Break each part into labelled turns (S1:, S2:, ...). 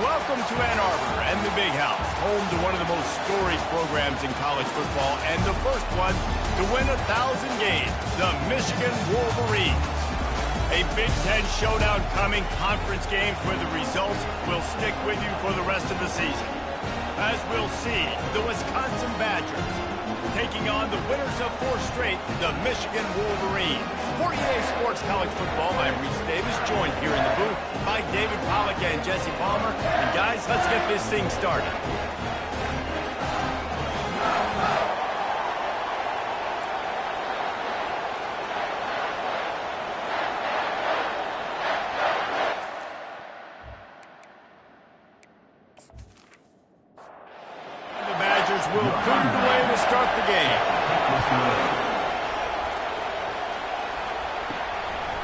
S1: Welcome to Ann Arbor and the Big House, home to one of the most storied programs in college football and the first one to win 1,000 games, the Michigan Wolverines. A Big Ten showdown coming, conference games where the results will stick with you for the rest of the season. As we'll see, the Wisconsin Badgers taking on the winners of 4 straight, the Michigan Wolverines. For EA Sports College Football, I'm Reese Davis, joined here in the booth by David Pollack and Jesse Palmer. And guys, let's get this thing started. The Badgers will put it away to start the game.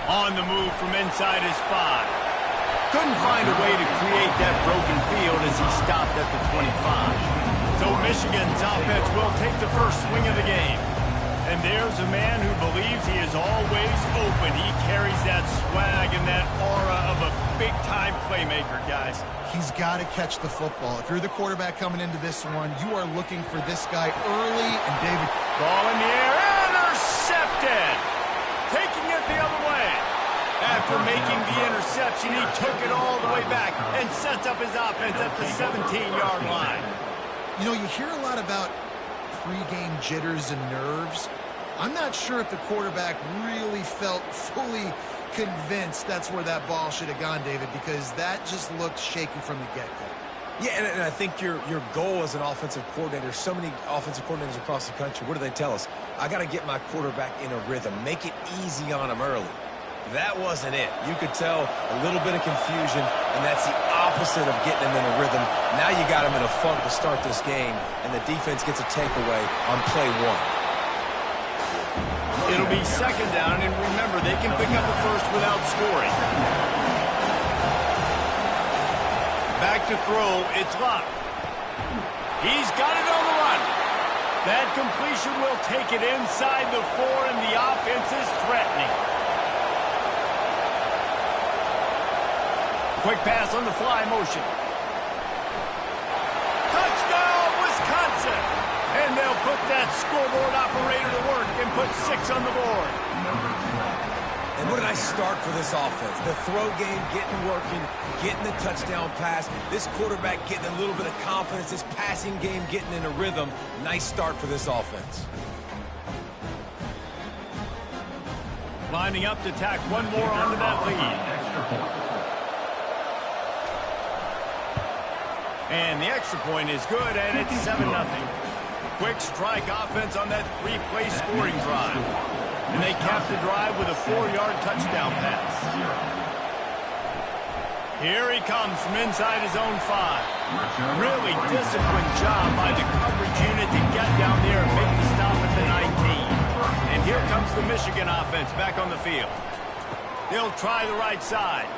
S1: On the move from inside his 5. Couldn't find a way to create that broken field as he stopped at the 25. So Michigan's offense will take the first swing of the game. And there's a man who believes he is always open. He carries that swag and that aura of a big-time playmaker, guys.
S2: He's got to catch the football. If you're the quarterback coming into this one, you are looking for this guy early. And David,
S1: ball in the air, intercepted. Taking it the other way. After making the interception, he took it all the way back and sets up his offense at the 17-yard line.
S2: You know, you hear a lot about pregame jitters and nerves. I'm not sure if the quarterback really felt fully convinced that's where that ball should have gone, David, because that just looked shaky from the get-go.
S3: Yeah, and I think your goal as an offensive coordinator, so many offensive coordinators across the country, what do they tell us? I got to get my quarterback in a rhythm, make it easy on him early. That wasn't it. You could tell a little bit of confusion, and that's the opposite of getting him in a rhythm. Now you got him in a funk to start this game, and the defense gets a takeaway on play 1.
S1: It'll be second down, and remember, they can pick up a first without scoring. Back to throw, it's Luck. He's got it on the run. That completion will take it inside the 4, and the offense is threatening. Quick pass on the fly motion. Touchdown, Wisconsin! And they'll put that scoreboard operator to work and put 6 on the board.
S3: And what a nice start for this offense. The throw game getting working, getting the touchdown pass. This quarterback getting a little bit of confidence. This passing game getting in a rhythm. Nice start for this offense.
S1: Lining up to tack one more onto that lead. And the extra point is good, and it's 7-0. Quick strike offense on that 3-play scoring drive. And they cap the drive with a 4-yard touchdown pass. Here he comes from inside his own 5. Really disciplined job by the coverage unit to get down there and make the stop at the 19. And here comes the Michigan offense back on the field. They'll try the right side.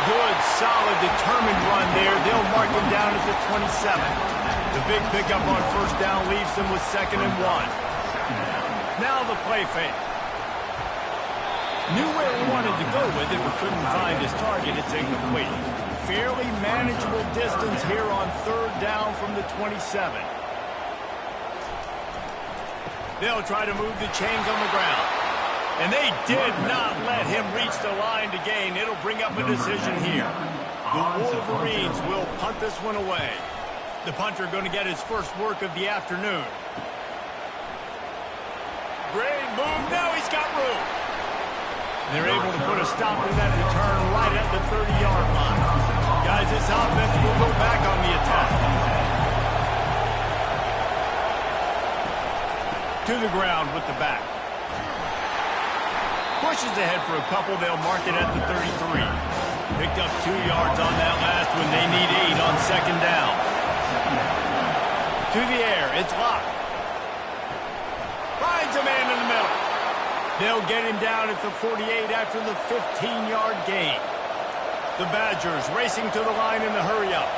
S1: Good, solid, determined run there. They'll mark him down at the 27. The big pickup on first down leaves them with 2nd and 1. Now the play fake. Knew where he wanted to go with it, but couldn't find his target. It's incomplete. Fairly manageable distance here on 3rd down from the 27. They'll try to move the chains on the ground. And they did not let him reach the line to gain. It'll bring up a decision here. The Wolverines will punt this one away. The punter going to get his first work of the afternoon. Great move. Now he's got room. They're able to put a stop to that return right at the 30-yard line. Guys, this offense will go back on the attack. To the ground with the back. Pushes ahead for a couple. They'll mark it at the 33. Picked up 2 yards on that last one. They need 8 on 2nd down. To the air. It's Locke. Finds a man in the middle. They'll get him down at the 48 after the 15-yard gain. The Badgers racing to the line in the hurry-up.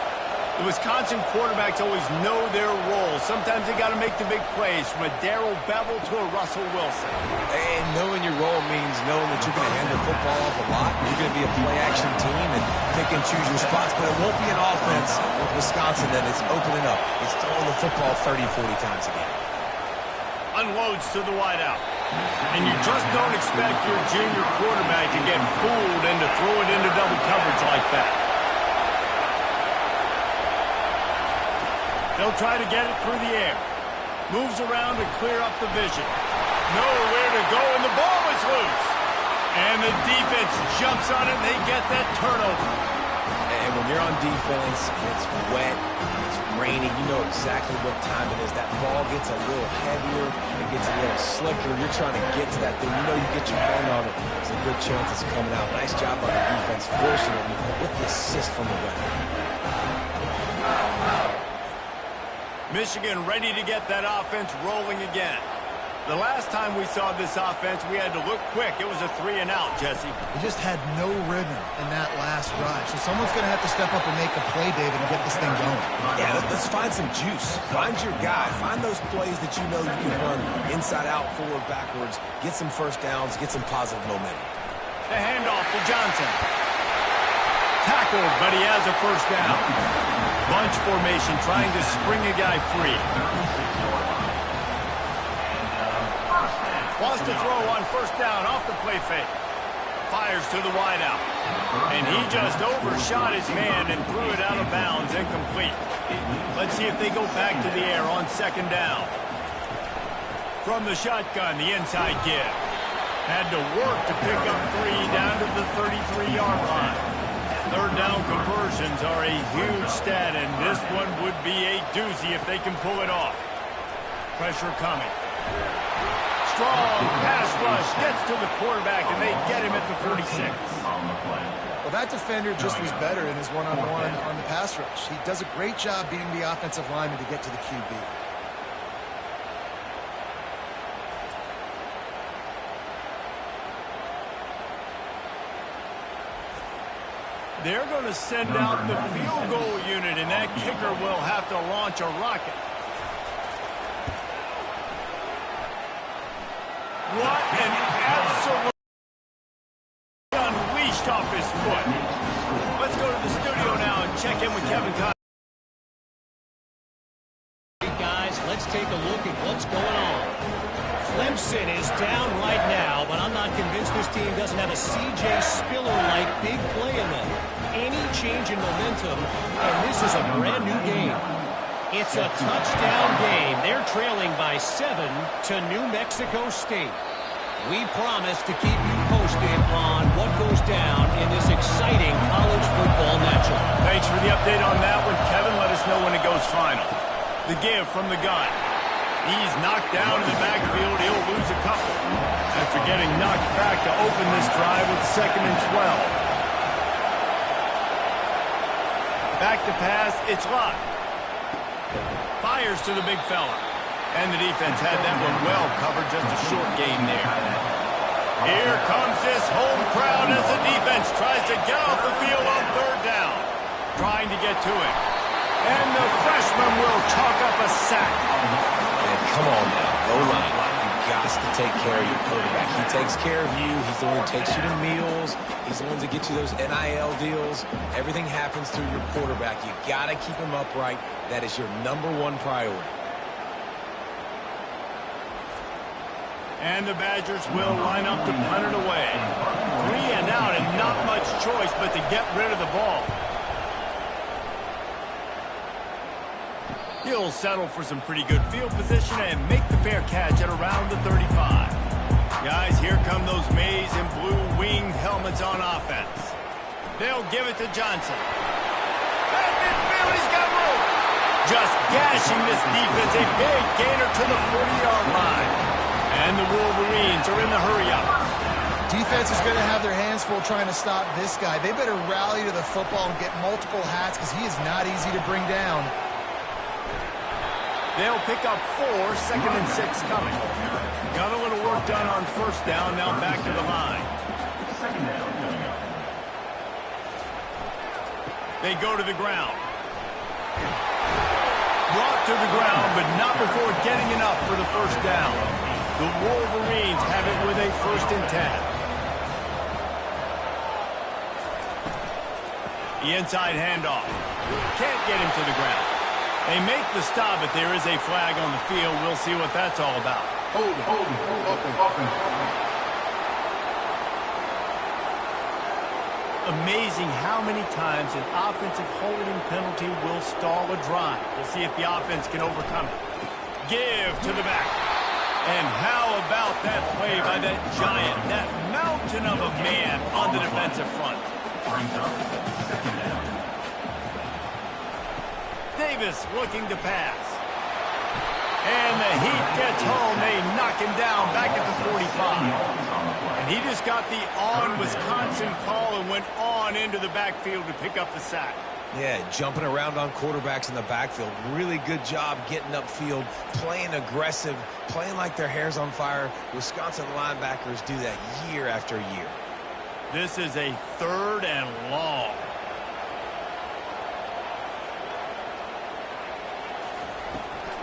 S1: The Wisconsin quarterbacks always know their role. Sometimes they got to make the big plays, from a Darrell Bevell to a Russell Wilson.
S3: And knowing your role means knowing that you're going to hand the football off a lot. You're going to be a play-action team and pick and choose your spots, but it won't be an offense with Wisconsin that is opening up. It's throwing the football 30, 40 times a game.
S1: Unloads to the wideout. And you just don't expect your junior quarterback to get fooled and to throw it into double coverage like that. They'll try to get it through the air. Moves around to clear up the vision. Nowhere to go, and the ball is loose. And the defense jumps on it, and they get that turnover.
S3: And when you're on defense, it's wet, it's raining, you know exactly what time it is. That ball gets a little heavier, it gets a little slicker. You're trying to get to that thing. You know you get your hand on it, there's a good chance it's coming out. Nice job by the defense, forcing it with the assist from the ref.
S1: Michigan ready to get that offense rolling again. The last time we saw this offense, we had to look quick. It was a 3-and-out, Jesse.
S2: They just had no rhythm in that last drive. So someone's going to have to step up and make a play, David, and get this thing going.
S3: Yeah, let's find some juice. Find your guy. Find those plays that you know you can run inside out, forward, backwards. Get some first downs. Get some positive momentum.
S1: The handoff to Johnson. Tackled, but he has a first down. Bunch formation trying to spring a guy free. Wants to throw on first down off the play fake. Fires to the wideout. And he just overshot his man and threw it out of bounds, incomplete. Let's see if they go back to the air on second down. From the shotgun, the inside give. Had to work to pick up 3 down to the 33-yard line. Third down conversions are a huge stat, and this one would be a doozy if they can pull it off. Pressure coming. Strong pass rush gets to the quarterback, and they get him at the 46.
S2: Well, that defender just was better in his one-on-one on the pass rush. He does a great job beating the offensive lineman to get to the QB.
S1: They're going to send out the field goal unit, and that kicker will have to launch a rocket. What an absolute unleashed off his foot. Let's go to the studio now and check in with Kevin Conner.
S4: Hey guys, let's take a look at what's going on. Clemson is down right now, but I'm not convinced this team doesn't have a C.J. Spiller-like big play in them. Any change in momentum, and this is a brand new game. It's a touchdown game. They're trailing by 7 to New Mexico State. We promise to keep you posted on what goes down in this exciting college football matchup.
S1: Thanks for the update on that one, Kevin. Let us know when it goes final. The give from the gun. He's knocked down in the backfield. He'll lose a couple after getting knocked back to open this drive with 2nd and 12. Back to pass, it's locked. Fires to the big fella. And the defense had that one well covered, just a short game there. Here comes this home crowd as the defense tries to get off the field on 3rd down. Trying to get to it. And the freshman will chalk up a sack.
S3: And come on now, go line. You got to take care of your quarterback. He takes care of you. He's the one who takes you to meals. He's the one to get you those NIL deals. Everything happens through your quarterback. You got to keep him upright. That is your #1 priority.
S1: And the Badgers will line up to punt it away. 3 and out, and not much choice but to get rid of the ball. He'll settle for some pretty good field position and make the fair catch at around the 35. Guys, here come those maize and blue winged helmets on offense. They'll give it to Johnson. Back midfield, he's got room. Just gashing this defense, a big gainer to the 40-yard line. And the Wolverines are in the hurry-up.
S2: Defense is going to have their hands full trying to stop this guy. They better rally to the football and get multiple hats because he is not easy to bring down.
S1: They'll pick up 4, 2nd and 6 coming. Got a little work done on 1st down, now back to the line. They go to the ground. Brought to the ground, but not before getting enough for the first down. The Wolverines have it with a 1st and 10. The inside handoff. Can't get him to the ground. They make the stop, but there is a flag on the field. We'll see what that's all about. Amazing how many times an offensive holding penalty will stall a drive. We'll see if the offense can overcome it. Give to the back. And how about that play by that giant, that mountain of a man on the defensive front? Davis looking to pass. And the Heat gets home. They knock him down back at the 45. And he just got the on-Wisconsin call and went on into the backfield to pick up the sack.
S3: Yeah, jumping around on quarterbacks in the backfield. Really good job getting upfield, playing aggressive, playing like their hair's on fire. Wisconsin linebackers do that year after year.
S1: This is a 3rd and long.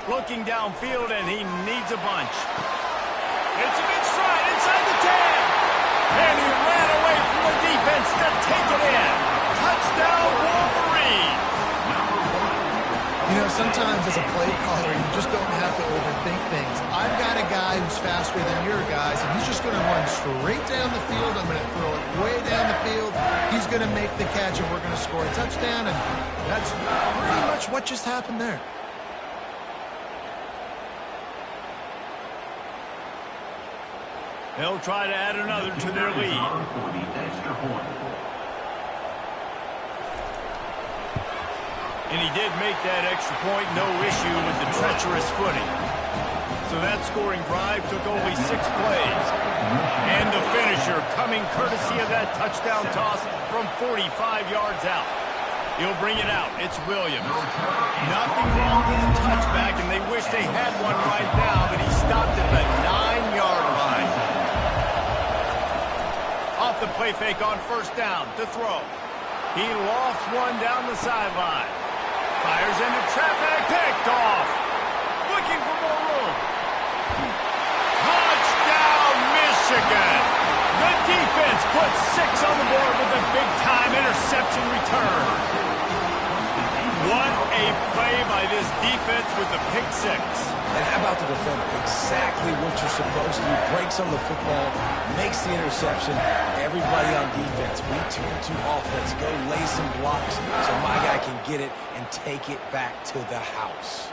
S1: Looking downfield, and he needs a bunch. It's a big stride inside the 10. And he ran away from the defense to take it in. Touchdown, Wolverine.
S2: You know, sometimes as a play caller, you just don't have to overthink things. I've got a guy who's faster than your guys, and he's just going to run straight down the field. I'm going to throw it way down the field. He's going to make the catch, and we're going to score a touchdown. And that's pretty much what just happened there.
S1: They'll try to add another to their lead. And he did make that extra point, no issue with the treacherous footing. So that scoring drive took only 6 plays. And the finisher coming courtesy of that touchdown toss from 45 yards out. He'll bring it out. It's Williams. Nothing wrong with the touchback, and they wish they had one right now, but he stopped at the 9-yard line. Off the play fake on 1st down to throw. He lofts one down the sideline. Fires into traffic, picked off. Looking for more room. Touchdown, Michigan. The defense puts 6 on the board with a big-time interception return. What a play by this defense with the pick 6.
S3: And how about the defender? Exactly what you're supposed to do. Breaks on the football, makes the interception. Everybody on defense, we turn to offense. Go lay some blocks so my guy can get it and take it back to the house.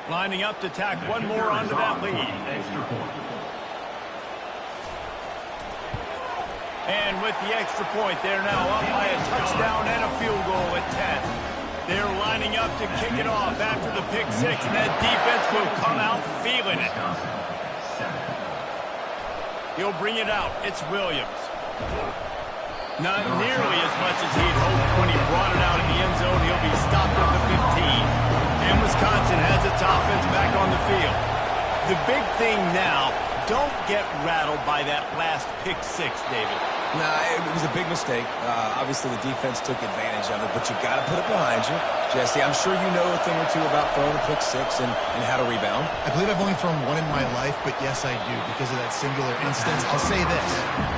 S1: Lining up to tack one more onto that lead. And with the extra point, they're now up by a touchdown and a field goal at 10. They're lining up to kick it off after the pick 6, and that defense will come out feeling it. He'll bring it out. It's Williams. Not nearly as much as he'd hoped when he brought it out in the end zone. He'll be stopped at the 15. And Wisconsin has its offense back on the field. The big thing now, don't get rattled by that last pick 6, David.
S3: Nah, it was a big mistake. Obviously, the defense took advantage of it, but you got to put it behind you. Jesse, I'm sure you know a thing or two about throwing a pick 6 and how to rebound.
S2: I believe I've only thrown one in my life, but yes, I do because of that singular instance. I'll say this.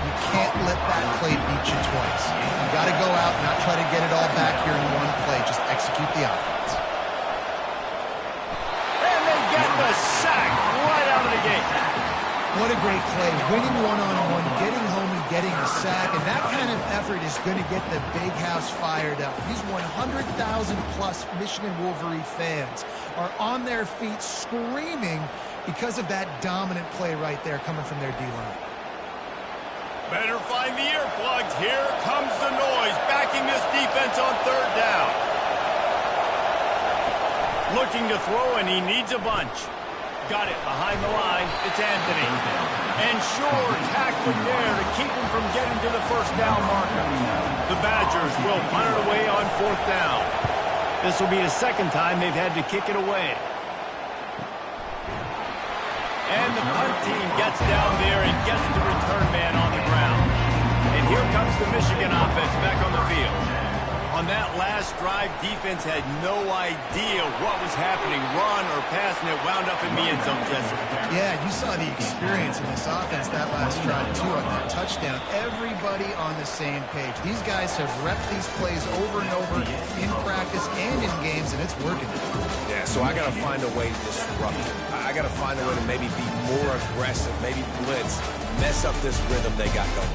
S2: You can't let that play beat you twice. You got to go out and not try to get it all back here in one play. Just execute the offense.
S1: And they get the sack right out of the gate.
S2: What a great play. Winning one-on-one, getting home and getting a sack, and that kind of effort is going to get the big house fired up. These 100,000-plus Michigan Wolverine fans are on their feet screaming because of that dominant play right there coming from their D-line.
S1: Better find the earplugs. Here comes the noise, backing this defense on 3rd down. Looking to throw, and he needs a bunch. Got it behind the line. It's Anthony. And sure, tackling there to keep him from getting to the 1st down marker. The Badgers will punt it away on 4th down. This will be the 2nd time they've had to kick it away. And the punt team gets down there and gets the return man on the ground. And here comes the Michigan offense back on the field. On that last drive, defense had no idea what was happening. Run or pass, and it wound up in the end zone, Jesse.
S2: Yeah, you saw the experience in this offense that last drive, too, on that touchdown. Everybody on the same page. These guys have repped these plays over and over in practice and in games, and it's working.
S3: Yeah, so I got to find a way to disrupt it. I got to find a way to maybe be more aggressive, maybe blitz, mess up this rhythm they got going.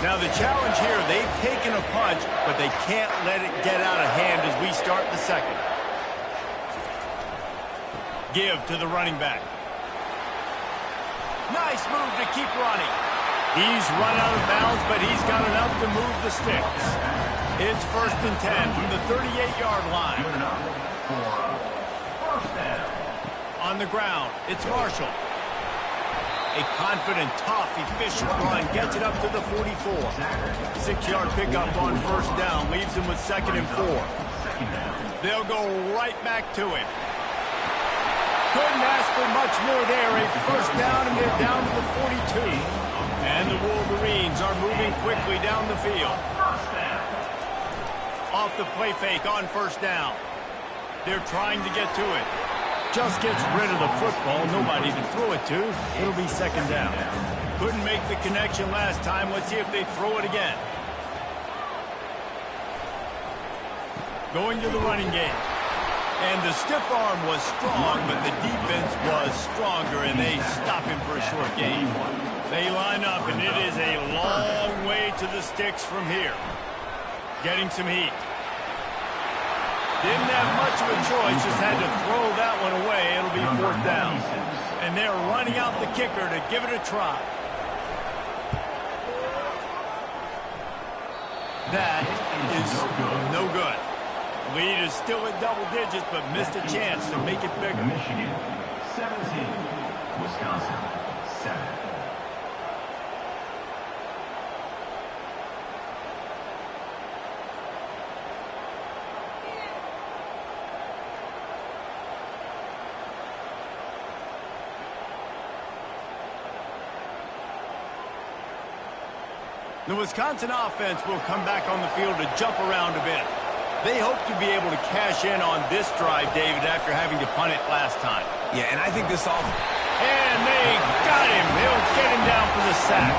S1: Now the challenge here, they've taken a punch, but they can't let it get out of hand as we start the second. Give to the running back. Nice move to keep running. He's run out of bounds, but he's got enough to move the sticks. It's 1st and 10 from the 38-yard line. On the ground, it's Marshall. A confident, tough, efficient run gets it up to the 44. 6-yard pickup on 1st down leaves him with 2nd and 4. They'll go right back to him. Couldn't ask for much more there. A 1st down, and they're down to the 42. And the Wolverines are moving quickly down the field. Off the play fake on 1st down. They're trying to get to it. Just gets rid of the football. Nobody to throw it to. It'll be 2nd down. Couldn't make the connection last time. Let's see if they throw it again. Going to the running game. And the stiff arm was strong, but the defense was stronger, and they stop him for a short gain. They line up, and it is a long way to the sticks from here. Getting some heat. Didn't have much of a choice, just had to throw that one away. It'll be 4th down. And they're running out the kicker to give it a try. That is no good. Lead is still at double digits, but missed a chance to make it bigger.
S5: Michigan 17, Wisconsin 7.
S1: The Wisconsin offense will come back on the field to jump around a bit. They hope to be able to cash in on this drive, David, after having to punt it last time.
S3: Yeah, and I think this all...
S1: And they got him. They'll get him down for the sack.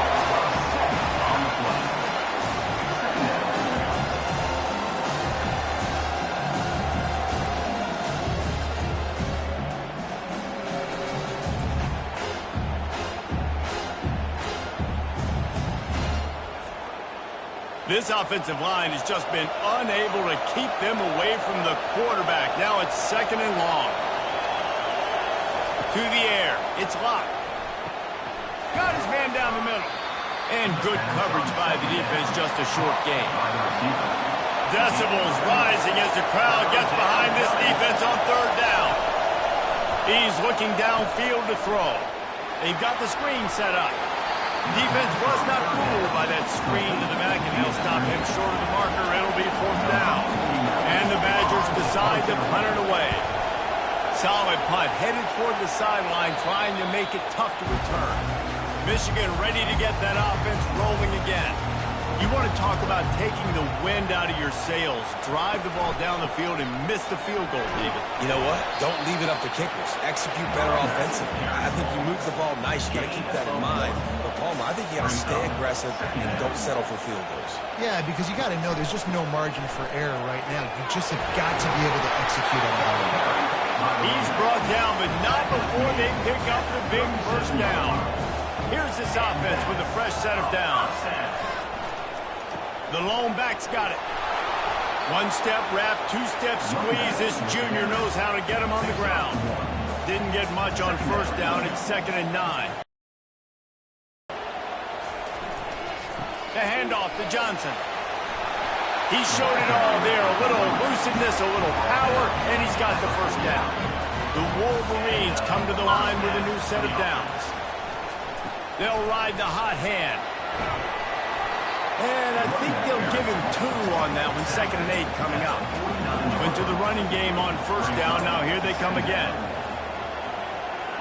S1: This offensive line has just been unable to keep them away from the quarterback. Now it's 2nd and long. To the air. It's locked. Got his man down the middle. And good coverage by the defense, just a short gain. Decibels rising as the crowd gets behind this defense on 3rd down. He's looking downfield to throw. They've got the screen set up. Defense was not fooled by that screen to the back, and they'll stop him short of the marker. It'll be 4th down. And the Badgers decide to punt it away. Solid punt, headed toward the sideline, trying to make it tough to return. Michigan ready to get that offense rolling again. You want to talk about taking the wind out of your sails. Drive the ball down the field and miss the field goal, David.
S3: You know what? Don't leave it up to kickers. Execute better offensively. I think you move the ball nice. You got to keep that in mind. But, Palmer, I think you got to stay aggressive and don't settle for field goals.
S2: Yeah, because you got to know there's just no margin for error right now. You just have got to be able to execute on the ball.
S1: He's brought down, but not before they pick up the big 1st down. Here's this offense with a fresh set of downs. The lone back's got it. 1-step wrap, 2-step squeeze. This junior knows how to get him on the ground. Didn't get much on 1st down. It's 2nd and 9. The handoff to Johnson. He showed it all there. A little elusiveness, a little power, and he's got the 1st down. The Wolverines come to the line with a new set of downs. They'll ride the hot hand. And I think they'll give him 2 on that one. 2nd and 8 coming up. Went to the running game on 1st down. Now here they come again.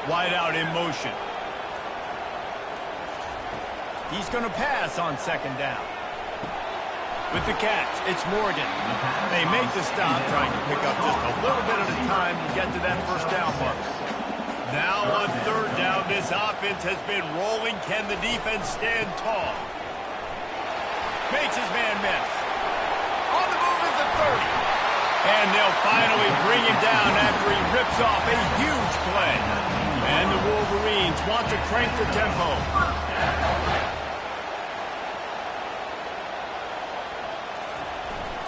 S1: Wide out in motion. He's going to pass on 2nd down. With the catch, it's Morgan. They make the stop, trying to pick up just a little bit at a time to get to that 1st down mark. Now on 3rd down, this offense has been rolling. Can the defense stand tall? Makes his man miss. On the move is the 30. And they'll finally bring him down after he rips off a huge play. And the Wolverines want to crank the tempo.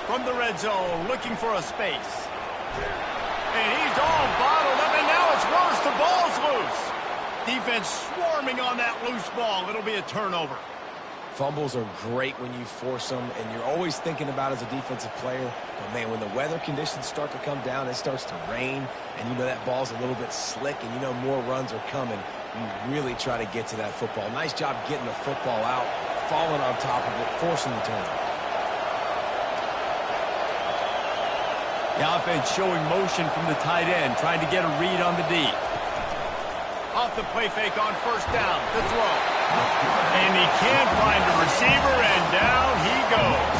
S1: From the red zone, looking for a space. And he's all bottled up, and now it's worse. The ball's loose. Defense swarming on that loose ball. It'll be a turnover.
S3: Fumbles are great when you force them, and you're always thinking about as a defensive player. But, man, when the weather conditions start to come down, it starts to rain, and you know that ball's a little bit slick, and you know more runs are coming. You really try to get to that football. Nice job getting the football out, falling on top of it, forcing the turnover.
S1: The offense showing motion from the tight end, trying to get a read on the D. Off the play fake on 1st down, the throw. And he can't find a receiver, and down he goes.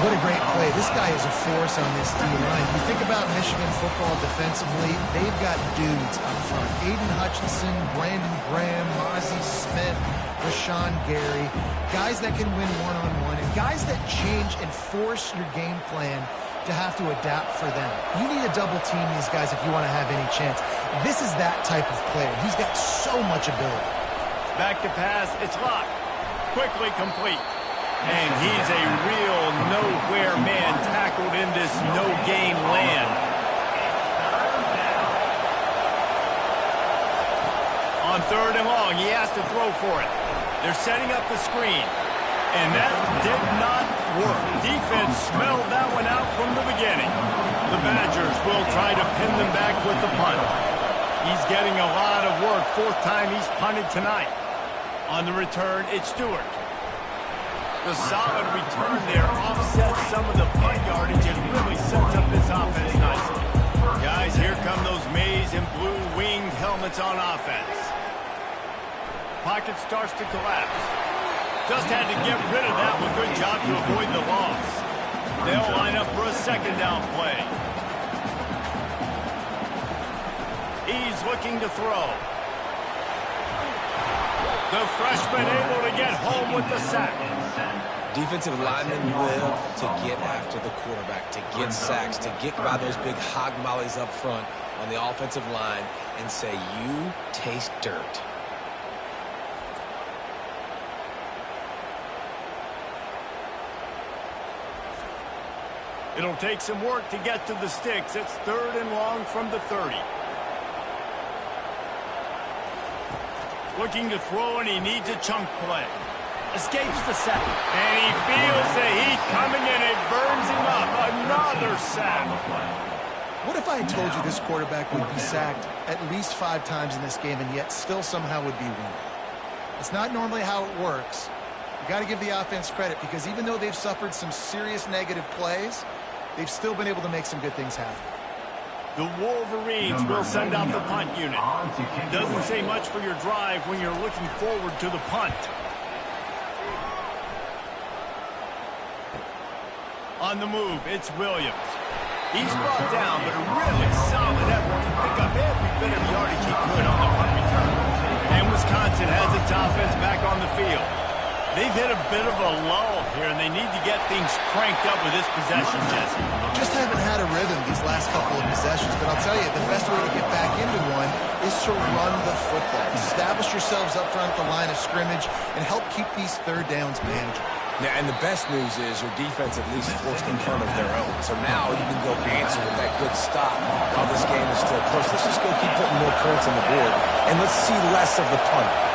S2: What a great play. This guy is a force on this D-line. You think about Michigan football defensively, they've got dudes up front. Aiden Hutchinson, Brandon Graham, Mozzie Smith, Rashawn Gary. Guys that can win one-on-one, and guys that change and force your game plan to have to adapt for them. You need to double team these guys if you want to have any chance. This is that type of player. He's got so much ability.
S1: Back to pass, it's locked. Quickly complete. And he's a real nowhere man tackled in this no-gain land. On 3rd and long, he has to throw for it. They're setting up the screen. And that did not work. Defense smelled that one out from the beginning. The Badgers will try to pin them back with the punt. He's getting a lot of work. 4th time he's punted tonight. On the return, it's Stewart. The solid return there offsets some of the punt yardage and really sets up this offense nicely. Guys, here come those maize and blue winged helmets on offense. Pocket starts to collapse. Just had to get rid of that one. Good job to avoid the loss. They'll line up for a 2nd down play. He's looking to throw. The freshman able to get home with the sack.
S3: Defensive linemen live to get after the quarterback, to get sacks, to get by those big hog mollies up front on the offensive line and say, you taste dirt.
S1: It'll take some work to get to the sticks. It's 3rd and long from the 30. Looking to throw, and he needs a chunk play. Escapes the sack. And he feels the heat coming, and it burns him up. Another sack.
S2: What if I had told you this quarterback would be sacked at least 5 times in this game and yet still somehow would be winning? It's not normally how it works. You got to give the offense credit because even though they've suffered some serious negative plays, they've still been able to make some good things happen.
S1: The Wolverines will send out the punt unit. Doesn't say much for your drive when you're looking forward to the punt. On the move, it's Williams. He's brought down, but a really solid effort to pick up every bit of yardage he could on the punt return. And Wisconsin has its offense back on the field. They've hit a bit of a lull here, and they need to get things cranked up with this possession, Jesse.
S2: Just haven't had a rhythm these last couple of possessions, but I'll tell you, the best way to get back into one is to run the football. Establish yourselves up front at the line of scrimmage and help keep these 3rd downs manageable.
S3: Yeah, and the best news is your defense at least forced a punt of their own. So now you can go answer with that good stop while this game is still close. Let's just go keep putting more points on the board, and let's see less of the punt.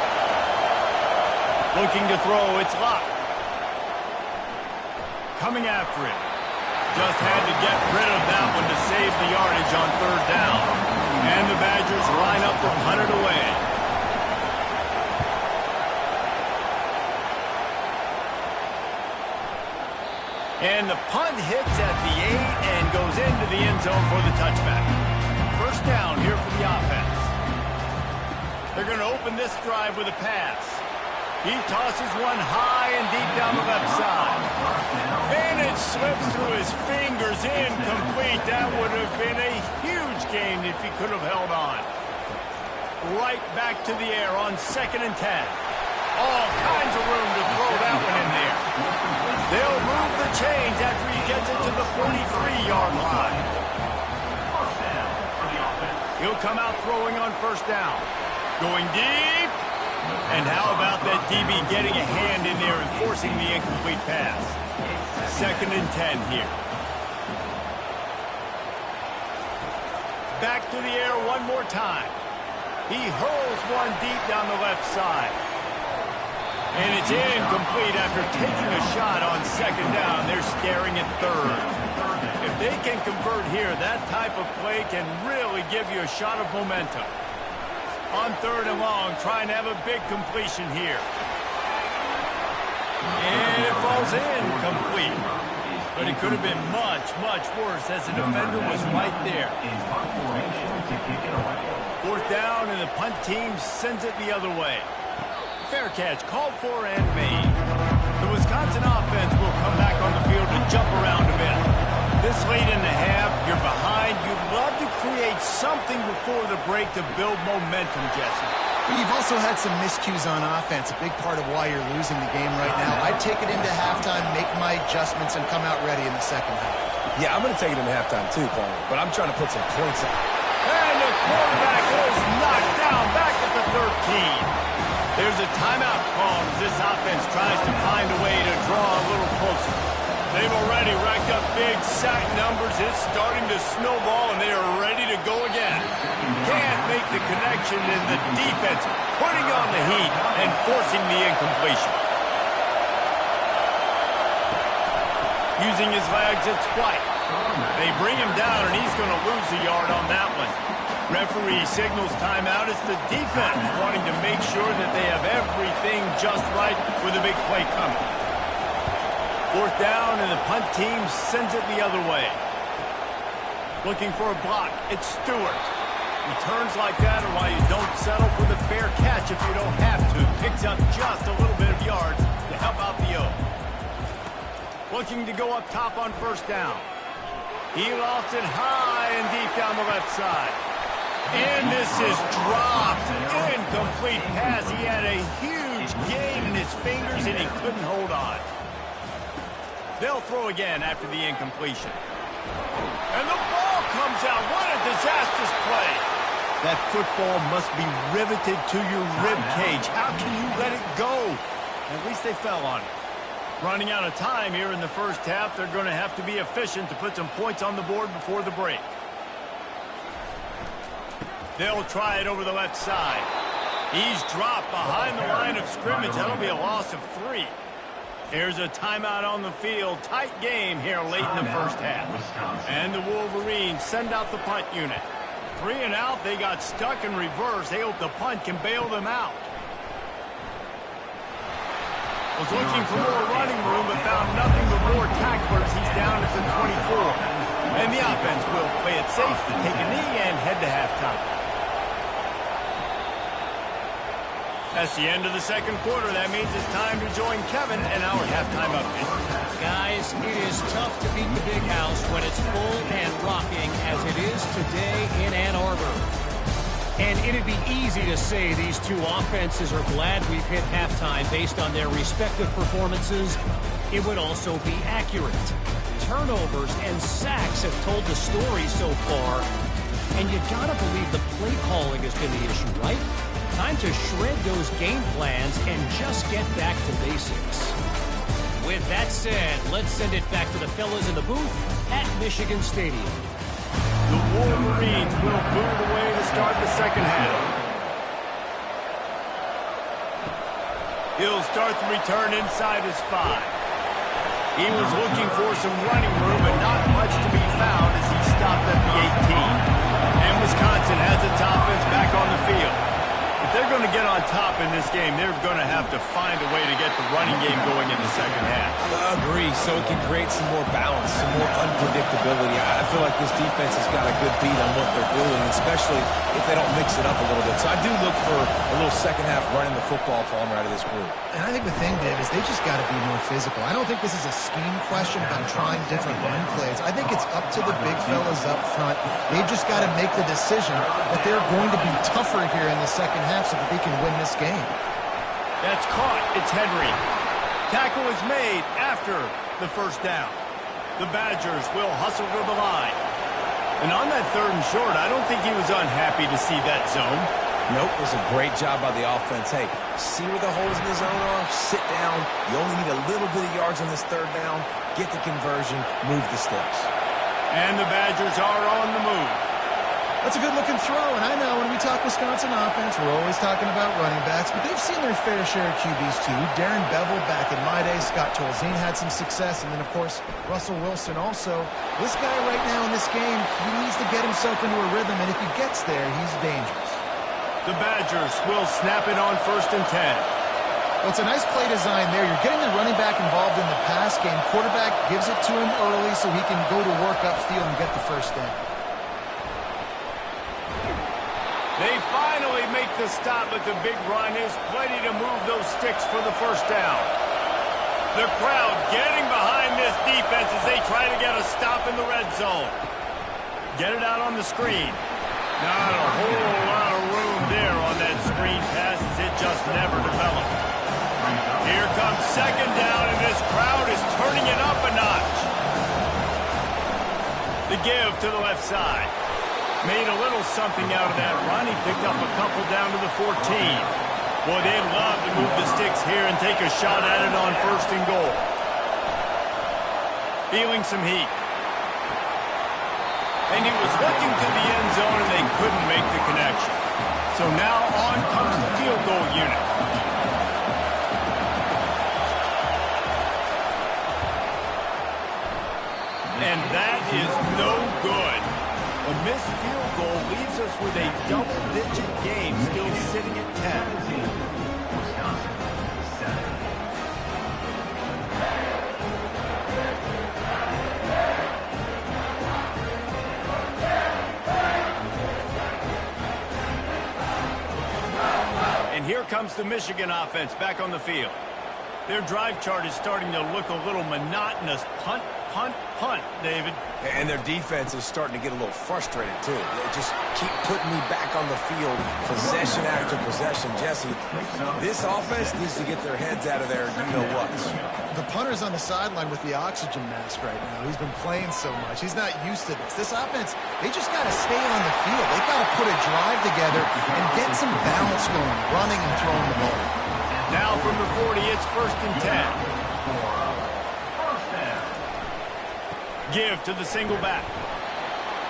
S1: Looking to throw, it's locked. Coming after it. Just had to get rid of that one to save the yardage on 3rd down. And the Badgers line up to punt it away. And the punt hits at the 8 and goes into the end zone for the touchback. First down here for the offense. They're going to open this drive with a pass. He tosses one high and deep down the left side. And it slips through his fingers, incomplete. That would have been a huge gain if he could have held on. Right back to the air on 2nd and 10. All kinds of room to throw that one in there. They'll move the chains after he gets it to the 43-yard line. He'll come out throwing on first down. Going deep. And how about that DB getting a hand in there and forcing the incomplete pass? 2nd and 10 here. Back to the air one more time. He hurls one deep down the left side. And it's incomplete after taking a shot on 2nd down. They're staring at 3rd. If they can convert here, that type of play can really give you a shot of momentum. On 3rd and long, trying to have a big completion here. And it falls incomplete. But it could have been much, much worse as the defender was right there. 4th down, and the punt team sends it the other way. Fair catch, called for and made. The Wisconsin offense will come back on the field to jump around a bit. This late in the half, you're behind. You'd love to create something before the break to build momentum, Jesse.
S2: You've also had some miscues on offense, a big part of why you're losing the game right now. I'd take it into halftime, make my adjustments, and come out ready in the second half.
S3: Yeah, I'm going to take it into halftime too, Paul, but I'm trying to put some points out.
S1: And the quarterback is knocked down back at the 13. There's a timeout call as this offense tries to find a way to draw a little closer. They've already racked up big sack numbers. It's starting to snowball, and they are ready to go again. Can't make the connection, and the defense putting on the heat and forcing the incompletion. Using his legs, it's White. They bring him down, and he's going to lose a yard on that one. Referee signals timeout. It's the defense wanting to make sure that they have everything just right with a big play coming. 4th down, and the punt team sends it the other way. Looking for a block. It's Stewart. Returns like that are why you don't settle for the fair catch if you don't have to. Picks up just a little bit of yards to help out the O. Looking to go up top on first down. He lost it high and deep down the left side. And this is dropped. Incomplete pass. He had a huge gain in his fingers, and he couldn't hold on. They'll throw again after the incompletion. And the ball comes out. What a disastrous play. That football must be riveted to your rib cage. How can you let it go? At least they fell on it. Running out of time here in the first half. They're going to have to be efficient to put some points on the board before the break. They'll try it over the left side. He's dropped behind the line of scrimmage. That'll be a loss of 3. Here's a timeout on the field. Tight game here late in the first half. And the Wolverines send out the punt unit. 3 and out. They got stuck in reverse. They hope the punt can bail them out. Was looking for more running room, but found nothing but more tacklers. He's down at the 24. And the offense will play it safe to take a knee and head to halftime. That's the end of the second quarter. That means it's time to join Kevin and our halftime update.
S4: Guys, it is tough to beat the big house when it's full and rocking as it is today in Ann Arbor. And it'd be easy to say these two offenses are glad we've hit halftime based on their respective performances. It would also be accurate. Turnovers and sacks have told the story so far. And you gotta believe the play calling has been the issue, right? Time to shred those game plans and just get back to basics. With that said, let's send it back to the fellas in the booth at Michigan Stadium.
S1: The Wolverines will boot it away to start the second half. He'll start the return inside his 5. He was looking for some running room, but not much to be found as he stopped at the 18. And Wisconsin has its offense back on the field. If they're going to get on top in this game, they're going to have to find a way to get the running game going in the second half.
S3: Agree, so it can create some more balance, some more unpredictability. I feel like this defense has got a good beat on what they're doing, especially if they don't mix it up a little bit. So I do look for a little second half running the football Palmer out of this group.
S2: And I think the thing, Dave, is they just got to be more physical. I don't think this is a scheme question about trying different run plays. I think it's up to the big fellas up front. They've just got to make the decision that they're going to be tougher here in the second half so that they can win this game.
S1: That's caught. It's Henry. Tackle is made after the first down. The Badgers will hustle to the line. And on that 3rd and short, I don't think he was unhappy to see that zone.
S3: Nope, it was a great job by the offense. Hey, see where the holes in the zone are? Sit down. You only need a little bit of yards on this 3rd down. Get the conversion. Move the sticks.
S1: And the Badgers are on the move.
S2: That's a good-looking throw, and I know when we talk Wisconsin offense, we're always talking about running backs, but they've seen their fair share of QBs too. Darren Bevel back in my day, Scott Tolzien had some success, and then, of course, Russell Wilson also. This guy right now in this game, he needs to get himself into a rhythm, and if he gets there, he's dangerous.
S1: The Badgers will snap it on 1st and 10.
S2: Well, it's a nice play design there. You're getting the running back involved in the pass game. Quarterback gives it to him early so he can go to work upfield and get the first down.
S1: They finally make the stop, but the big run is plenty to move those sticks for the first down. The crowd getting behind this defense as they try to get a stop in the red zone. Get it out on the screen. Not a whole lot of room there on that screen pass as it just never developed. Here comes 2nd down, and this crowd is turning it up a notch. The give to the left side. Made a little something out of that run. He picked up a couple down to the 14. Boy, they'd love to move the sticks here and take a shot at it on 1st and goal. Feeling some heat. And he was looking to the end zone, and they couldn't make the connection. So now on comes the field goal unit. And that is no good. A missed field goal leaves us with a double-digit game still sitting at 10.
S5: Wisconsin, 7.
S1: And here comes the Michigan offense back on the field. Their drive chart is starting to look a little monotonous. Punt, punt, punt, David.
S3: And their defense is starting to get a little frustrated, too. They just keep putting me back on the field, possession after possession. Jesse, this offense needs to get their heads out of there, you-know-what.
S2: The punter's on the sideline with the oxygen mask right now. He's been playing so much. He's not used to this. This offense, they just got to stay on the field. They've got to put a drive together and get some balance going, running and throwing the ball.
S1: Now from the 40, it's 1st and 10. Give to the single back.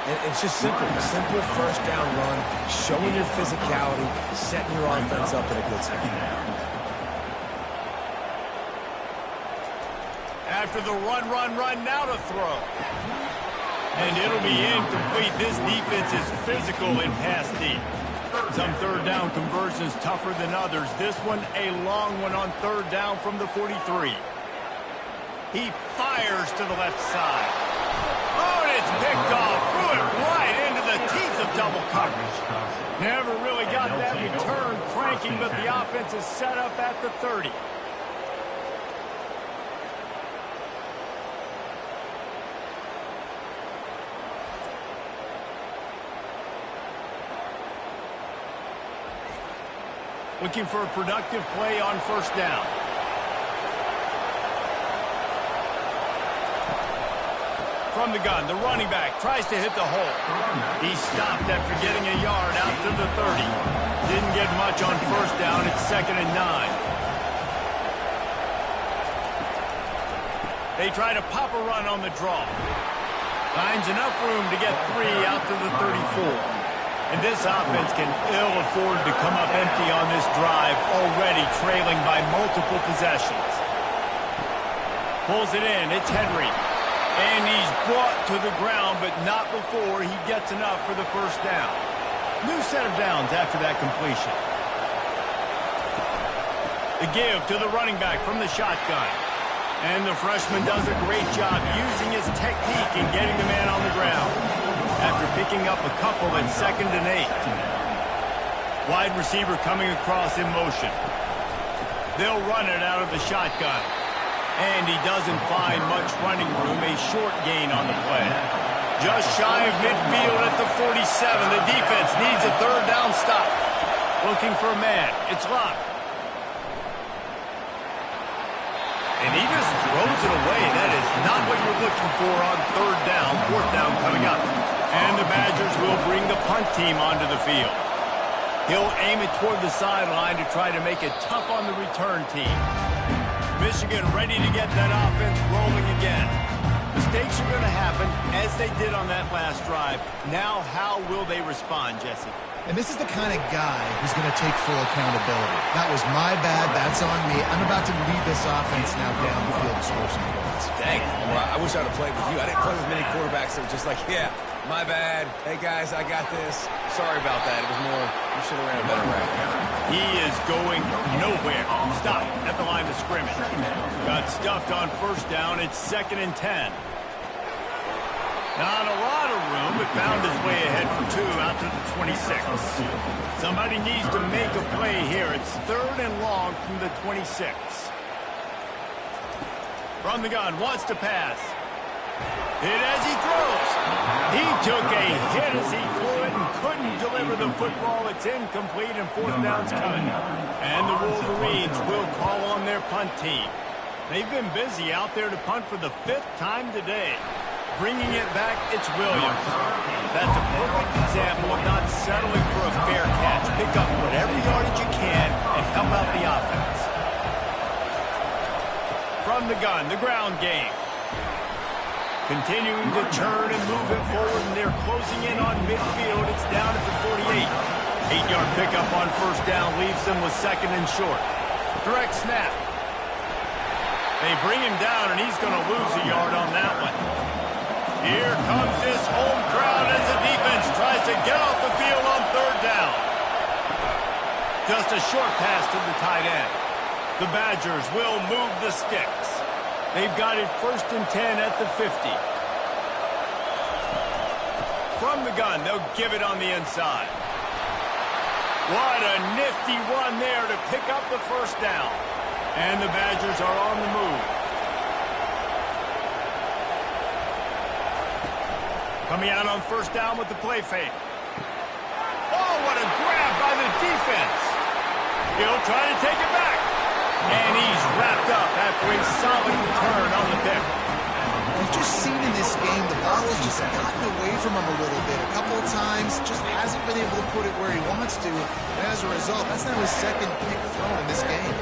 S3: And it's just simple. A simple 1st down run, showing your physicality, setting your offense up in a good spot.
S1: After the run, now to throw. And it'll be incomplete. This defense is physical in pass deep. Some 3rd down conversions tougher than others. This one a long one on 3rd down from the 43. He fires to the left side. Oh, and it's picked off. Threw it right into the teeth of double coverage. Never really got that return cranking, but the offense is set up at the 30. Looking for a productive play on 1st down. From the gun, the running back tries to hit the hole. He stopped after getting a yard out to the 30. Didn't get much on 1st down. It's 2nd and 9. They try to pop a run on the draw. Finds enough room to get 3 out to the 34. And this offense can ill afford to come up empty on this drive, already trailing by multiple possessions. Pulls it in. It's Henry. And he's brought to the ground, but not before he gets enough for the 1st down. New set of downs after that completion. The give to the running back from the shotgun. And the freshman does a great job using his technique and getting the man on the ground. After picking up a couple at 2nd and 8. Wide receiver coming across in motion. They'll run it out of the shotgun. And he doesn't find much running room, a short gain on the play. Just shy of midfield at the 47. The defense needs a 3rd down stop. Looking for a man. It's locked. And he just throws it away. That is not what you're looking for on 3rd down. 4th down coming up. And the Badgers will bring the punt team onto the field. He'll aim it toward the sideline to try to make it tough on the return team. Michigan ready to get that offense rolling again. Mistakes are going to happen, as they did on that last drive. Now, how will they respond, Jesse?
S2: And this is the kind of guy who's going to take full accountability. That was my bad. That's on me. I'm about to lead this offense now down the field to score some points.
S3: Dang. Well, I wish I'd have played with you. I didn't play with many quarterbacks that were just like, yeah, my bad. Hey, guys, I got this. Sorry about that. It was more, you should have ran a better route.
S1: He is going nowhere. Stop at the line of scrimmage. Got stuffed on 1st down. It's 2nd and 10. Not a lot of room, but found his way ahead for 2 out to the 26. Somebody needs to make a play here. It's 3rd and long from the 26. From the gun, wants to pass. Hit as he throws. He took a hit as he threw it and couldn't deliver the football. It's incomplete and 4th down's coming. And the Wolverines will call on their punt team. They've been busy out there to punt for the 5th time today. Bringing it back, it's Williams. That's a perfect example of not settling for a fair catch. Pick up whatever yardage you can and help out the offense. From the gun, the ground game. Continuing to turn and move it forward, and they're closing in on midfield. It's down at the 48. 8-yard pickup on 1st down leaves them with 2nd and short. Direct snap. They bring him down, and he's going to lose a yard on that one. Here comes this home crowd as the defense tries to get off the field on 3rd down. Just a short pass to the tight end. The Badgers will move the sticks. They've got it 1st and 10 at the 50. From the gun, they'll give it on the inside. What a nifty run there to pick up the 1st down. And the Badgers are on the move. Coming out on 1st down with the play fake. Oh, what a grab by the defense. He'll try to take it back. And he's wrapped up after a solid return on the pick.
S2: We've just seen in this game the ball has just gotten away from him a little bit. A couple of times, just hasn't been able to put it where he wants to. And as a result, that's now his 2nd pick thrown in this game.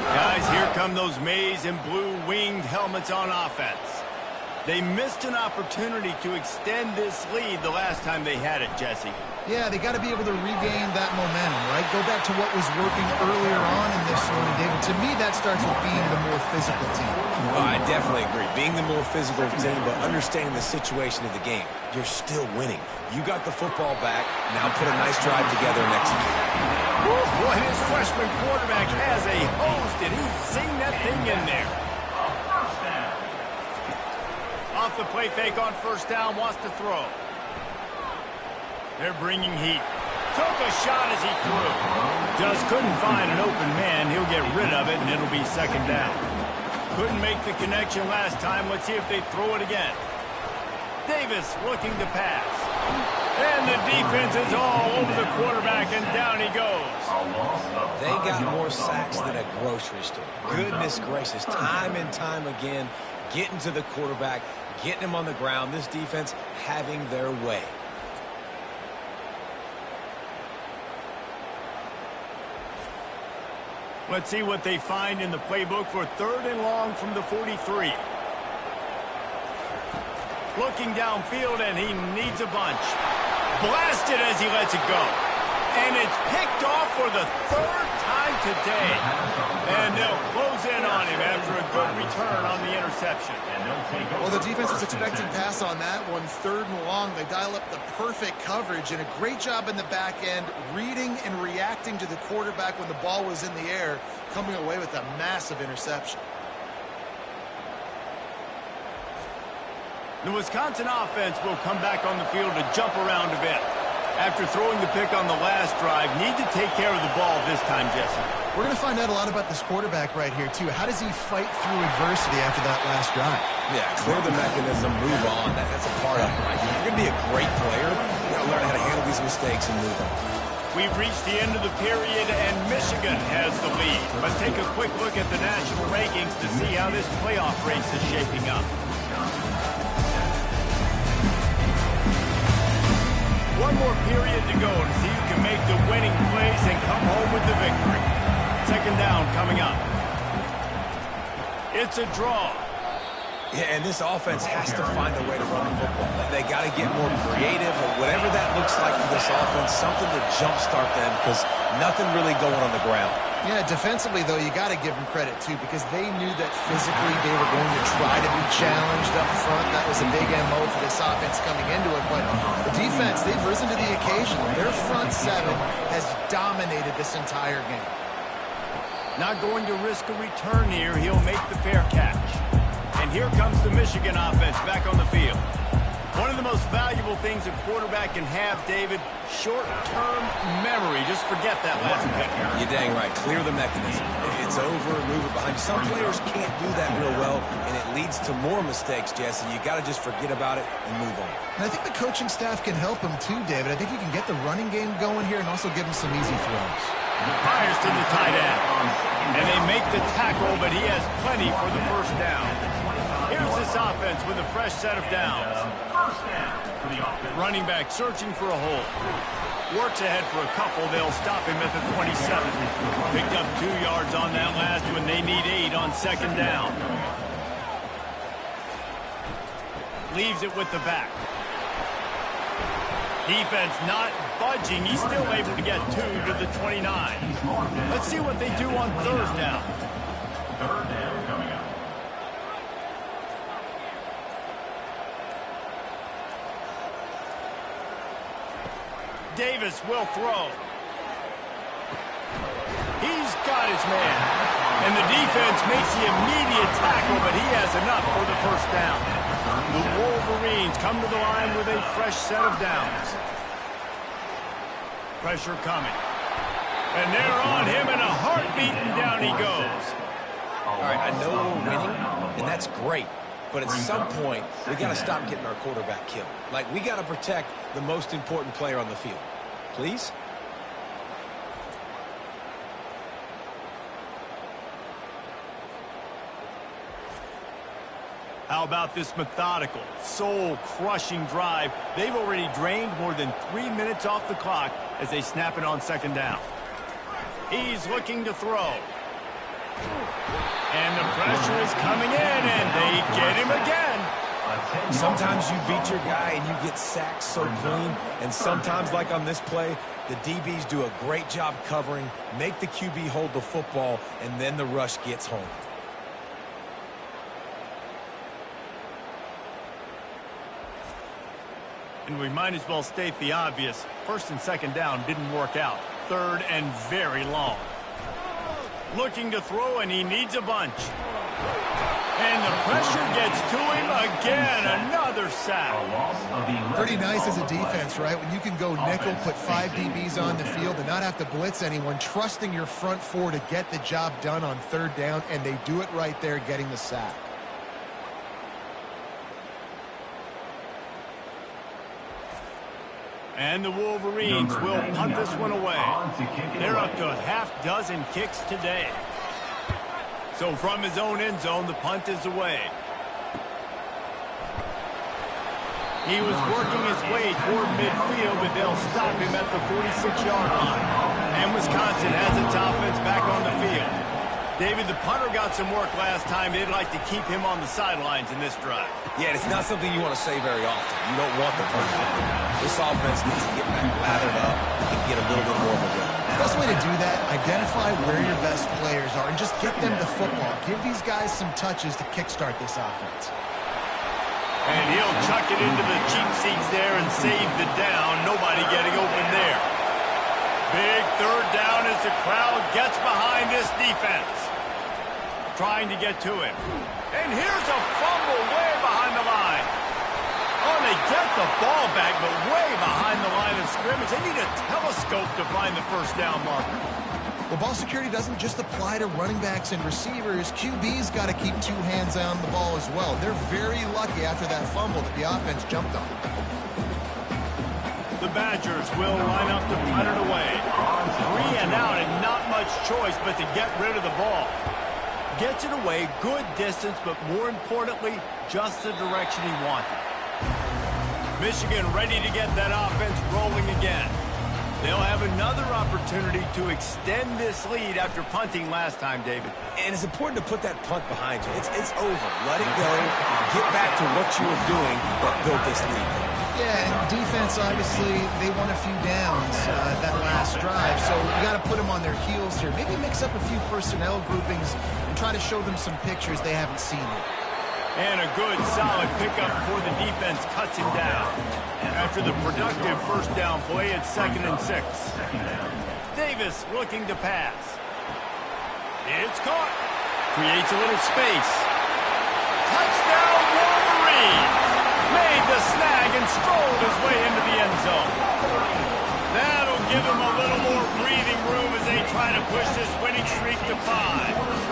S1: Guys, here come those maize and blue winged helmets on offense. They missed an opportunity to extend this lead the last time they had it, Jesse.
S2: Yeah, they got to be able to regain that momentum, right? Go back to what was working earlier on in this one, David. To me, that starts with being the more physical team.
S3: Oh, I definitely agree. Being the more physical team, but understanding the situation of the game. You're still winning. You got the football back. Now put a nice drive together next time.
S1: Boy, this freshman quarterback has a hose. Did he sing that thing in there? Off the play fake on 1st down, wants to throw. They're bringing heat. Took a shot as he threw. Just couldn't find an open man. He'll get rid of it, and it'll be 2nd down. Couldn't make the connection last time. Let's see if they throw it again. Davis looking to pass. And the defense is all over the quarterback, and down he goes.
S3: They got more sacks than a grocery store. Goodness gracious. Time and time again, getting to the quarterback, getting him on the ground. This defense having their way.
S1: Let's see what they find in the playbook for 3rd and long from the 43. Looking downfield, and he needs a bunch. Blasted as he lets it go. And it's picked off for the third time today. And they'll close in on him after a good return on the interception.
S2: Well, the defense was expecting pass on that one, 3rd and long. They dial up the perfect coverage and a great job in the back end, reading and reacting to the quarterback when the ball was in the air, coming away with a massive interception.
S1: The Wisconsin offense will come back on the field to jump around a bit. After throwing the pick on the last drive, need to take care of the ball this time, Jesse.
S2: We're going to find out a lot about this quarterback right here, too. How does he fight through adversity after that last drive?
S3: Yeah, clear the mechanism, move on. That's a part of it, right? If you're going to be a great player, you got to learn how to handle these mistakes and move on.
S1: We've reached the end of the period, and Michigan has the lead. Let's take a quick look at the national rankings to see how this playoff race is shaping up. One more period to go to see who can make the winning plays and come home with the victory. 2nd down coming up. It's a draw.
S3: Yeah, and this offense has to find a way to run the football. They got to get more creative, or whatever that looks like for this offense, something to jumpstart them, because nothing really going on the ground.
S2: Yeah, defensively, though, you got to give them credit, too, because they knew that physically they were going to try to be challenged up front. That was a big MO for this offense coming into it. But the defense, they've risen to the occasion. Their front 7 has dominated this entire game.
S1: Not going to risk a return here. He'll make the fair catch. And here comes the Michigan offense back on the field. One of the most valuable things a quarterback can have, David, short-term memory. Just forget that last pick.
S3: You're dang right. Clear the mechanism. It's over, move it behind you. Some players can't do that real well, and it leads to more mistakes, Jesse. You got to just forget about it and move on.
S2: And I think the coaching staff can help him too, David. I think you can get the running game going here and also give him some easy throws.
S1: Fires to the tight end. And they make the tackle, but he has plenty for the 1st down. Here's this offense with a fresh set of downs. Running back searching for a hole. Works ahead for a couple. They'll stop him at the 27. Picked up 2 yards on that last one. They need 8 on 2nd down. Leaves it with the back. Defense not budging. He's still able to get 2 to the 29. Let's see what they do on 3rd down.
S5: 3rd down coming up.
S1: Davis will throw. He's got his man. And the defense makes the immediate tackle, but he has enough for the 1st down. The Wolverines come to the line with a fresh set of downs. Pressure coming. And they're on him in a heartbeat, and down he goes.
S3: All right, I know we're winning, and that's great. But at some point, we got to stop getting our quarterback killed. Like, we got to protect the most important player on the field. Please?
S1: How about this methodical, soul-crushing drive? They've already drained more than 3 minutes off the clock as they snap it on 2nd down. He's looking to throw. And the pressure is coming in, and they get him again.
S3: Sometimes you beat your guy and you get sacked so clean, and sometimes, like on this play, the DBs do a great job covering, make the QB hold the football, and then the rush gets home.
S1: And we might as well state the obvious. 1st and 2nd down didn't work out. 3rd and very long. Looking to throw, and he needs a bunch. And the pressure gets to him again. Another sack.
S2: Pretty nice as a defense, right? When you can go nickel, put 5 DBs on the field and not have to blitz anyone, trusting your front 4 to get the job done on 3rd down, and they do it right there, getting the sack.
S1: And the Wolverines will punt this one away. They're up to a half-dozen kicks today. So from his own end zone, the punt is away. He was working his way toward midfield, but they'll stop him at the 46-yard line. And Wisconsin has its offense back on the field. David, the punter got some work last time. They'd like to keep him on the sidelines in this drive.
S3: Yeah, it's not something you want to say very often. You don't want the punter. This offense needs to get back lathered up and get a little bit more of a run.
S2: The best way to do that, identify where your best players are and just get them the football. Give these guys some touches to kickstart this offense.
S1: And he'll chuck it into the cheap seats there and save the down. Nobody getting open there. Big third down as the crowd gets behind this defense. Trying to get to him. And here's a fumble way behind the line. Oh, they get the ball back, but way behind the line of scrimmage. They need a telescope to find the first down marker.
S2: Well, ball security doesn't just apply to running backs and receivers. QB's got to keep two hands on the ball as well. They're very lucky after that fumble that the offense jumped on.
S1: The Badgers will line up to punt it away. 3 and out and not much choice but to get rid of the ball. Gets it away, good distance, but more importantly, just the direction he wanted. Michigan ready to get that offense rolling again. They'll have another opportunity to extend this lead after punting last time, David.
S3: And it's important to put that punt behind you. It's over. Let it go. Get back to what you were doing that built this lead.
S2: Yeah, and defense, obviously, they won a few downs that last drive, so you got to put them on their heels here. Maybe mix up a few personnel groupings and try to show them some pictures they haven't seen yet.
S1: And a good, solid pickup before the defense cuts him down. After the productive first down play, it's 2nd and 6. Davis looking to pass. It's caught. Creates a little space. Touchdown, Wolverines! Made the snag and strolled his way into the end zone. That'll give him a little more breathing room as they try to push this winning streak to 5.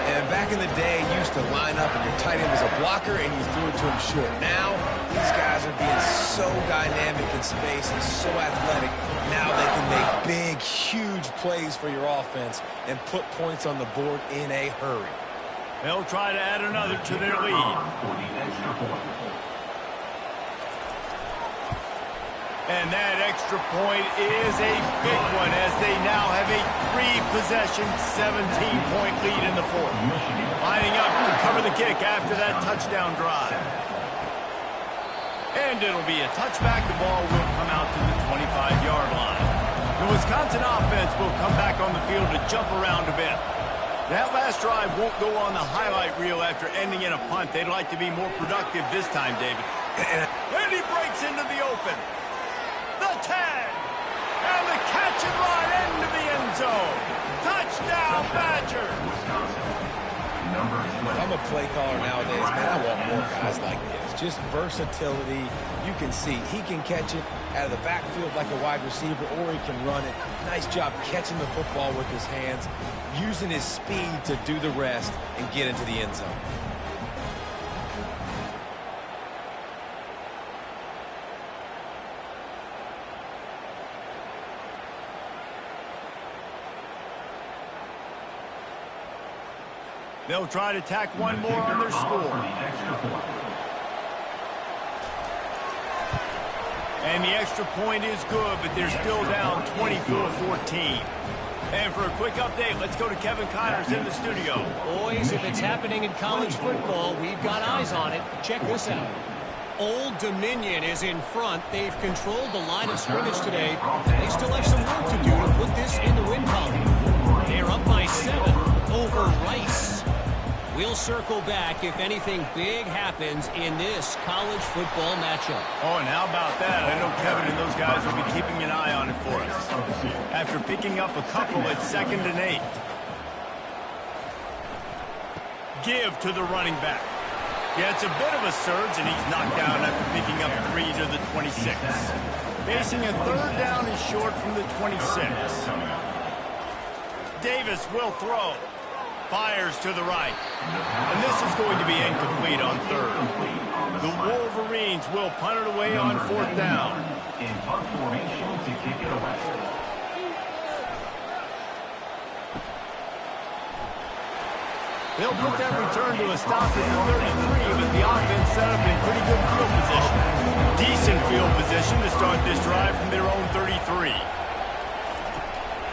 S3: And back in the day, you used to line up and your tight end was a blocker and you threw it to him short. Now, these guys are being so dynamic in space and so athletic. Now they can make big, huge plays for your offense and put points on the board in a hurry.
S1: They'll try to add another to their lead. And that extra point is a big one as they now have a 3-possession, 17-point lead in the 4th. Lining up to cover the kick after that touchdown drive. And it'll be a touchback. The ball will come out to the 25-yard line. The Wisconsin offense will come back on the field to jump around a bit. That last drive won't go on the highlight reel after ending in a punt. They'd like to be more productive this time, David. And he breaks into the open. The tag. And the catch and run into the end zone. Touchdown, Badgers.
S3: If I'm a play caller nowadays, man, I want more guys like this. Just versatility. You can see he can catch it out of the backfield like a wide receiver, or he can run it. Nice job catching the football with his hands, using his speed to do the rest and get into the end zone.
S1: They'll try to tack one more on their score. And the extra point is good, but they're still down 24-14. And for a quick update, let's go to Kevin Connors in the studio.
S4: Boys, if it's happening in college football, we've got eyes on it. Check this out. Old Dominion is in front. They've controlled the line of scrimmage today. They still have some work to do to put this in the win column. They're up by 7 over Rice. We'll circle back if anything big happens in this college football matchup.
S1: Oh, and how about that? I know Kevin and those guys will be keeping an eye on it for us. After picking up a couple at 2nd and 8. Give to the running back. Yeah, it's a bit of a surge, and he's knocked down after picking up 3 to the 26. Facing a 3rd down and short from the 26. Davis will throw. Fires to the right. And this is going to be incomplete on 3rd. The Wolverines will punt it away on 4th down.
S5: In punt formation to kick it away.
S1: They'll put that return to a stop at the 33, but the offense set up in pretty good field position. Decent field position to start this drive from their own 33.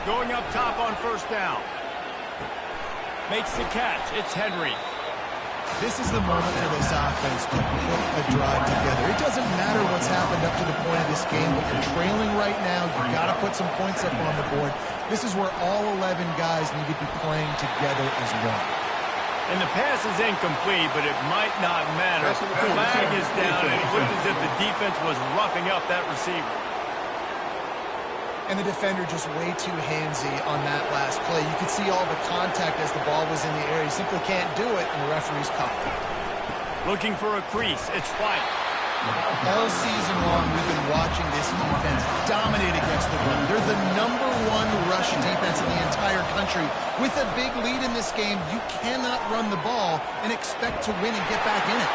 S1: Going up top on 1st down. Makes the catch. It's Henry.
S2: This is the moment for this offense to put a drive together. It doesn't matter what's happened up to the point of this game, but you're trailing right now. You've got to put some points up on the board. This is where all 11 guys need to be playing together as one.
S1: And the pass is incomplete, but it might not matter. The flag is down, and it looked as if the defense was roughing up that receiver.
S2: And the defender just way too handsy on that last play. You could see all the contact as the ball was in the air. He simply can't do it, and the referee's caught it.
S1: Looking for a crease. It's White.
S2: All season long, we've been watching this defense dominate against the run. They're the #1 rush defense in the entire country. With a big lead in this game, you cannot run the ball and expect to win and get back in it.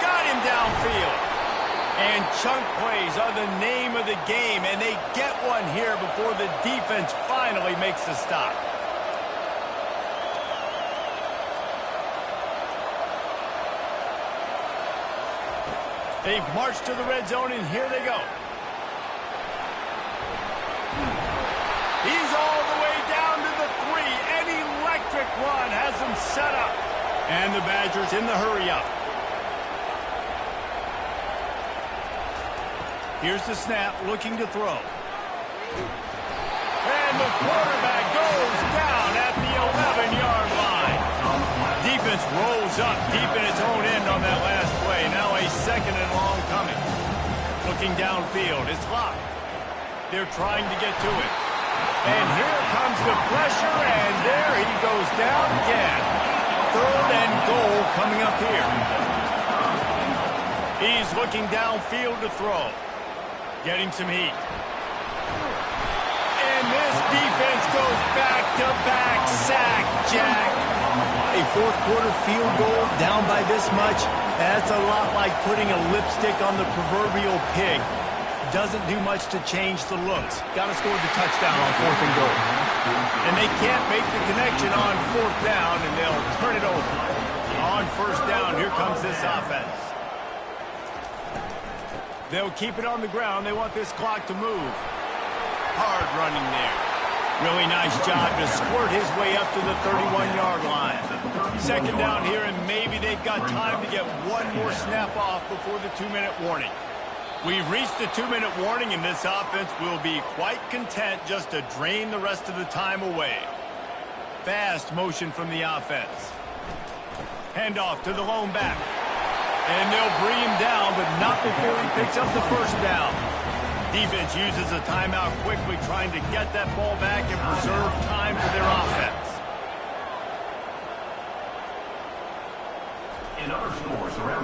S1: Got him downfield. And chunk plays are the name of the game, and they get one here before the defense finally makes the stop. They've marched to the red zone, and here they go. He's all the way down to the 3. An electric run has them set up. And the Badgers in the hurry-up. Here's the snap, looking to throw. And the quarterback goes down at the 11-yard line. Defense rolls up deep in its own end on that last play. Now a 2nd and long coming. Looking downfield, it's locked. They're trying to get to it. And here comes the pressure, and there he goes down again. 3rd and goal coming up here. He's looking downfield to throw. Getting some heat. And this defense goes back-to-back sack, Jack. A 4th quarter field goal down by this much, that's a lot like putting a lipstick on the proverbial pig. Doesn't do much to change the looks. Got to score the touchdown on 4th and goal. And they can't make the connection on 4th down, and they'll turn it over. On 1st down, here comes this offense. They'll keep it on the ground. They want this clock to move. Hard running there. Really nice job to squirt his way up to the 31-yard line. 2nd down here, and maybe they've got time to get one more snap off before the 2-minute warning. We've reached the 2-minute warning, and this offense will be quite content just to drain the rest of the time away. Fast motion from the offense. Handoff to the lone back. And they'll bring him down, but not before he picks up the 1st down. Defense uses a timeout quickly, trying to get that ball back and preserve time for their offense.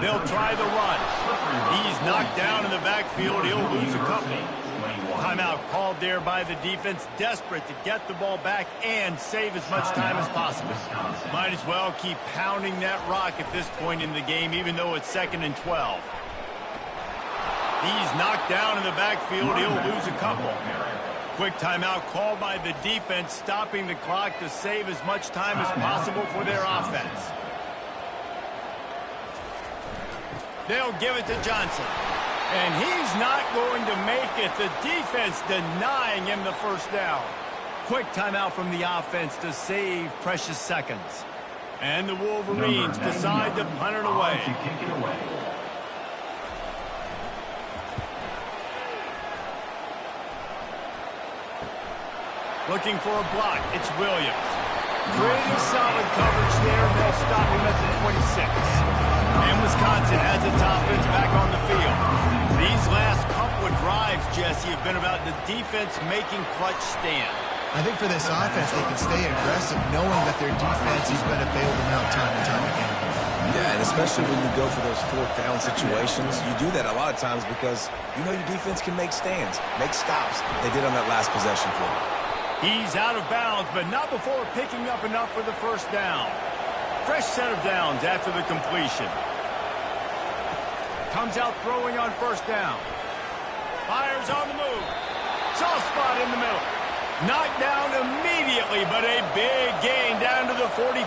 S1: They'll try the run. He's knocked down in the backfield. He'll lose a couple. Timeout called there by the defense, desperate to get the ball back and save as much time as possible. Might as well keep pounding that rock at this point in the game, even though it's 2nd and 12. He's knocked down in the backfield. He'll lose a couple. Quick timeout called by the defense, stopping the clock to save as much time as possible for their offense. They'll give it to Johnson. And he's not going to make it. The defense denying him the 1st down. Quick timeout from the offense to save precious seconds. And the Wolverines decide to punt it away. Looking for a block. It's Williams. Pretty solid coverage there. They'll stop him at the 26. And Wisconsin has its offense back on the field. These last couple of drives, Jesse, have been about the defense making clutch stand.
S2: I think for this offense, they can stay aggressive knowing that their defense is going to bail them out time and time again.
S3: Yeah, and especially when you go for those 4th down situations, you do that a lot of times because you know your defense can make stands, make stops. They did on that last possession for you.
S1: He's out of bounds, but not before picking up enough for the 1st down. Fresh set of downs after the completion. Comes out throwing on 1st down. Fires on the move. Soft spot in the middle. Knocked down immediately, but a big gain down to the 45.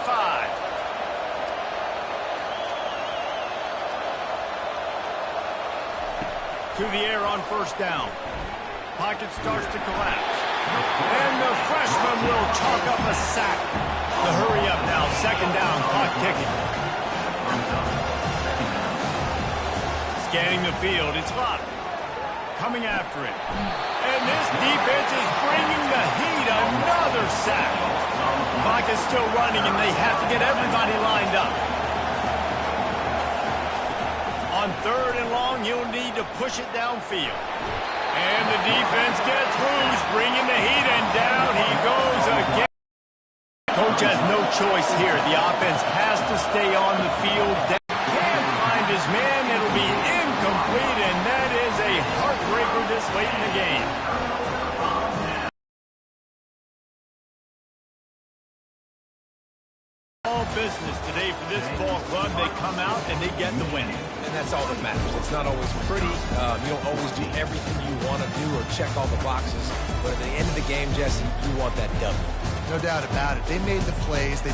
S1: To the air on 1st down. Pocket starts to collapse. And the freshman will chalk up a sack. The hurry up now, second down, clock ticking. Scanning the field, it's Locke. Coming after it. And this defense is bringing the heat. Another sack. Clock is still running, and they have to get everybody lined up. On third and long, he'll need to push it downfield. And the defense gets loose, bringing the heat, and down he goes again. Coach has no choice here. The offense has to stay on the field. Can't find his man. It'll be incomplete, and that is a heartbreaker this late in the game. All business today for this ball club. They come out and they get the win.
S3: And that's all that matters. It's not always pretty. You don't always do everything you want to do or check all the boxes. But at the end of the game, Jesse, you want that W.
S2: No doubt about it. They made the plays. They